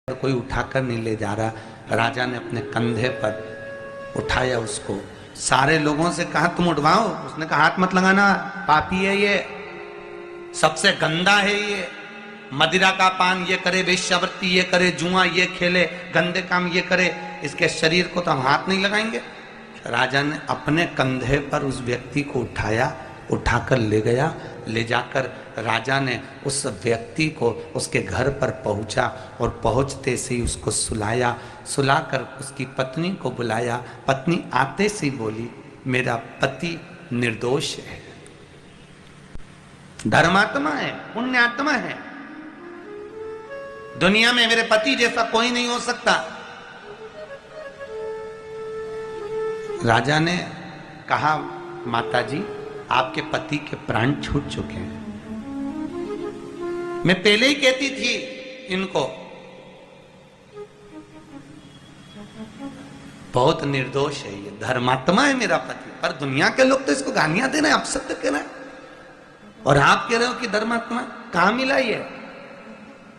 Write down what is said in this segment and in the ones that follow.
कोई उठाकर नहीं ले जा रहा। राजा ने अपने कंधे पर उठाया उसको, सारे लोगों से कहा तुम उठवाओ। उसने कहा हाथ मत लगाना, पापी है ये, सबसे गंदा है ये, मदिरा का पान ये करे, वेश्यावृत्ति ये करे, जुआ ये खेले, गंदे काम ये करे, इसके शरीर को तो हम हाथ नहीं लगाएंगे। राजा ने अपने कंधे पर उस व्यक्ति को उठाया, उठाकर ले गया। ले जाकर राजा ने उस व्यक्ति को उसके घर पर पहुंचा और पहुंचते से ही उसको सुलाया। सुलाकर उसकी पत्नी को बुलाया। पत्नी आते से बोली मेरा पति निर्दोष है, धर्मात्मा है, पुण्यात्मा है, दुनिया में मेरे पति जैसा कोई नहीं हो सकता। राजा ने कहा माताजी आपके पति के प्राण छूट चुके हैं। मैं पहले ही कहती थी इनको, बहुत निर्दोष है ये, धर्मात्मा है मेरा पति। पर दुनिया के लोग तो इसको गालियां दे रहे हैं, अपशब्द कह रहे हैं, और आप कह रहे हो कि धर्मात्मा। कहां मिला ये?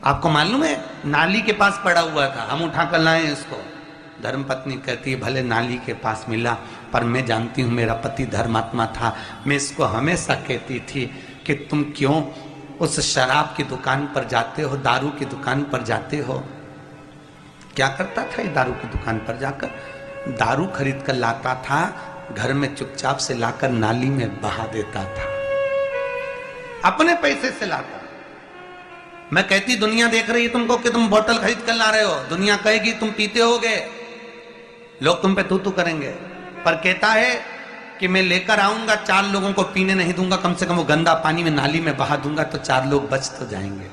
आपको मालूम है नाली के पास पड़ा हुआ था, हम उठा कर लाए इसको। धर्मपत्नी कहती है भले नाली के पास मिला, पर मैं जानती हूं मेरा पति धर्मात्मा था। मैं इसको हमेशा कहती थी कि तुम क्यों उस शराब की दुकान पर जाते हो, दारू की दुकान पर जाते हो। क्या करता था ये? दारू की दुकान पर जाकर दारू खरीद कर लाता था, घर में चुपचाप से लाकर नाली में बहा देता था, अपने पैसे से लाता। मैं कहती दुनिया देख रही है तुमको कि तुम बोतल खरीद कर ला रहे हो, दुनिया कहेगी तुम पीते होगे, लोग तुम पे तू करेंगे। पर कहता है कि मैं लेकर आऊंगा, 4 लोगों को पीने नहीं दूंगा, कम से कम वो गंदा पानी में नाली में बहा दूंगा तो 4 लोग बच तो जाएंगे।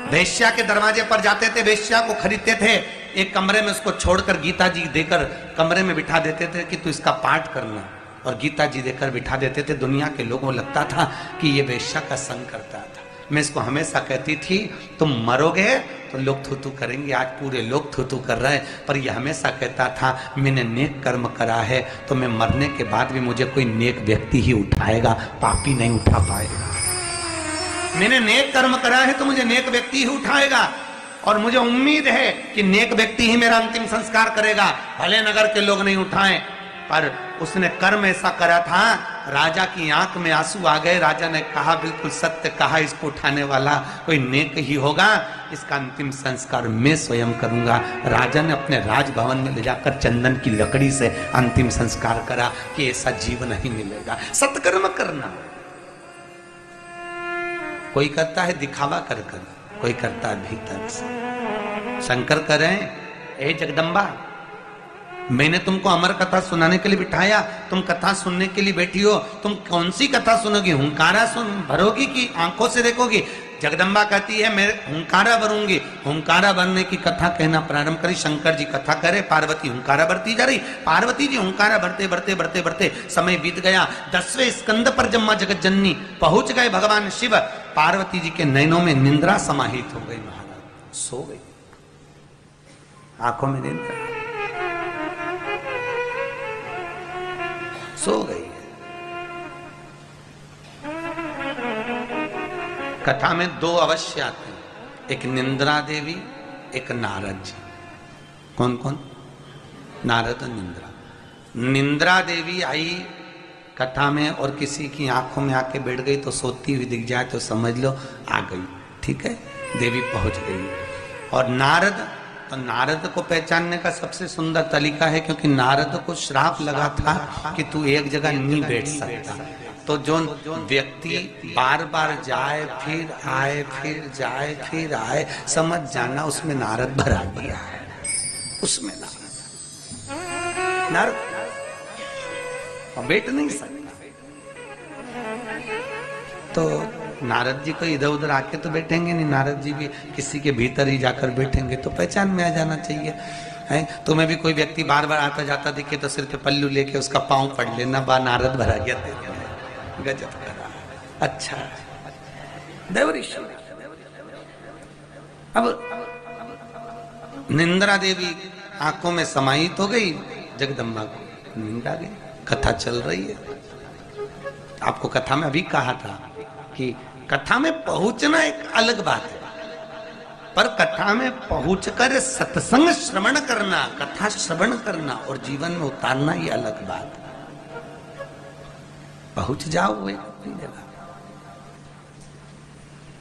वेश्या के दरवाजे पर जाते थे, वेश्या को खरीदते थे, एक कमरे में उसको छोड़कर गीता जी देकर कमरे में बिठा देते थे कि तू इसका पाठ करना, और गीता जी देकर बिठा देते थे। दुनिया के लोगों को लगता था कि ये वेश्या का संग करता था। मैं इसको हमेशा कहती थी तुम मरोगे तो लोग थू करेंगे, आज पूरे लोग थू कर रहे हैं। पर यह हमेशा कहता था मैंने नेक कर्म करा है तो मैं मरने के बाद भी मुझे कोई नेक व्यक्ति ही उठाएगा, पापी नहीं उठा पाएगा। मैंने नेक कर्म करा है तो मुझे नेक व्यक्ति ही उठाएगा, और मुझे उम्मीद है कि नेक व्यक्ति ही मेरा अंतिम संस्कार करेगा, भले नगर के लोग नहीं उठाएं। पर उसने कर्म ऐसा करा था, राजा की आंख में आंसू आ गए। राजा ने कहा बिल्कुल सत्य कहा, इसको उठाने वाला कोई नेक ही होगा, इसका अंतिम संस्कार मैं स्वयं करूंगा। राजा ने अपने राजभवन में ले जाकर चंदन की लकड़ी से अंतिम संस्कार करा कि ऐसा जीवन नहीं मिलेगा। सत्कर्म करना कोई करता है दिखावा कर कर, कोई करता है भीतर से। शंकर करें ए जगदम्बा, मैंने तुमको अमर कथा सुनाने के लिए बिठाया, तुम कथा सुनने के लिए बैठी हो, तुम कौन सी कथा सुनोगी? हुंकारा सुन भरोगी कि आंखों से देखोगी? जगदम्बा कहती है मैं हुंकारा भरूंगी। हुंकारा भरने की कथा कहना प्रारंभ करी। शंकर जी कथा करे, पार्वती हुंकारा भरती जा रही। पार्वती जी हुंकारा भरते भरते भरते भरते समय बीत गया। 10वें स्कंद पर जब मां जगत जननी पहुंच गए भगवान शिव, पार्वती जी के नैनों में निंद्रा समाहित हो गई। महाराज सो गई, आंखों में निंद्रा सो गई। कथा में 2 अवश्य आते हैं, एक निंद्रा देवी, एक नारद जी। कौन कौन? नारद और निंद्रा। निंद्रा देवी आई कथा में, और किसी की आंखों में आके बैठ गई तो सोती हुई दिख जाए तो समझ लो आ गई, ठीक है, देवी पहुंच गई। और नारद, तो नारद को पहचानने का सबसे सुंदर तरीका है, क्योंकि नारद को श्राप लगा था कि तू एक जगह नहीं बैठ सकता। तो जो व्यक्ति बार बार जाए फिर आए, फिर जाए फिर आए, समझ जाना उसमें नारद भरा दिया है, उसमें नारद बैठ नहीं सकता। तो नारद जी को इधर उधर आके तो बैठेंगे नहीं, नारद जी भी किसी के भीतर ही जाकर बैठेंगे, तो पहचान में आ जाना चाहिए है। तुम्हें भी कोई व्यक्ति बार बार आता जाता दिखे तो सिर पे पल्लू लेके उसका पांव पड़ लेना, बा नारद भरा गया, गजब करा। अच्छा देवऋषि। अब निंद्रा देवी आंखों में समाहित हो गई, जगदम्बा को नींद आ गई। कथा चल रही है, आपको कथा में अभी कहा था कि कथा में पहुंचना एक अलग बात है, पर कथा में पहुंचकर सत्संग श्रवण करना, कथा श्रवण करना और जीवन में उतारना ये अलग बात है। पहुंच जाओ वे